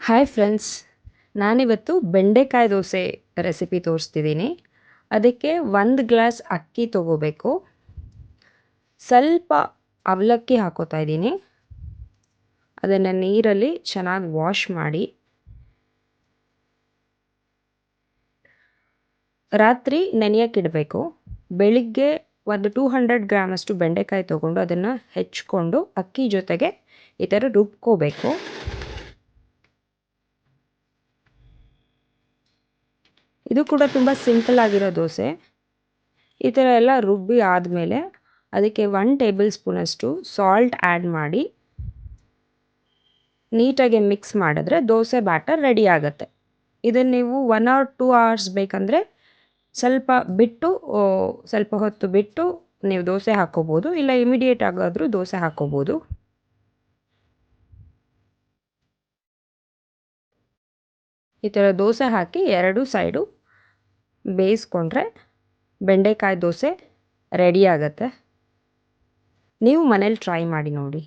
Hi friends, ನಾನಿವತ್ತು ಬೆಂಡೆಕಾಯಿ dosa recipe ತೋರಿಸ್ತಿದ್ದೀನಿ. ಅದಕ್ಕೆ 1 ಗ್ಲಾಸ್ ಅಕ್ಕಿ ತೊಗೋಬೇಕು. ಸ್ವಲ್ಪ ಅವಲಕ್ಕಿ ಹಾಕೋತಾ ಇದ್ದೀನಿ. ಅದನ್ನು ನೀರಲ್ಲಿ ಚೆನ್ನಾಗಿ ವಾಶ್ ಮಾಡಿ ರಾತ್ರಿ ನೆನೆಯೋಕ್ಕಿಡಬೇಕು. ಬೆಳಿಗ್ಗೆ ಒಂದು 200 ಗ್ರಾಮಷ್ಟು ಬೆಂಡೆಕಾಯಿ ತೊಗೊಂಡು ಅದನ್ನು ಹೆಚ್ಕೊಂಡು ಅಕ್ಕಿ ಜೊತೆಗೆ ಈ ಥರ ರುಬ್ಕೋಬೇಕು. ಇದು ಕೂಡ ತುಂಬ ಸಿಂಪಲ್ ಆಗಿರೋ ದೋಸೆ. ಈ ಥರ ಎಲ್ಲ ರುಬ್ಬಿ ಆದಮೇಲೆ ಅದಕ್ಕೆ 1 ಟೇಬಲ್ ಸ್ಪೂನಷ್ಟು ಸಾಲ್ಟ್ ಆ್ಯಡ್ ಮಾಡಿ ನೀಟಾಗಿ ಮಿಕ್ಸ್ ಮಾಡಿದ್ರೆ ದೋಸೆ ಬ್ಯಾಟರ್ ರೆಡಿ ಆಗುತ್ತೆ. ಇದನ್ನು ನೀವು 1 or 2 hours ಬೇಕಂದರೆ ಸ್ವಲ್ಪ ಹೊತ್ತು ಬಿಟ್ಟು ನೀವು ದೋಸೆ ಹಾಕ್ಕೋಬೋದು, ಇಲ್ಲ ಇಮಿಡಿಯೇಟ್ ಆಗಾದರೂ ದೋಸೆ ಹಾಕ್ಕೋಬೋದು. ಈ ಥರ ದೋಸೆ ಹಾಕಿ 2 ಸೈಡು ಬೇಯಿಸ್ಕೊಂಡ್ರೆ ಬೆಂಡೆಕಾಯಿ ದೋಸೆ ರೆಡಿ ಆಗುತ್ತೆ. ನೀವು ಮನೇಲಿ ಟ್ರೈ ಮಾಡಿ ನೋಡಿ.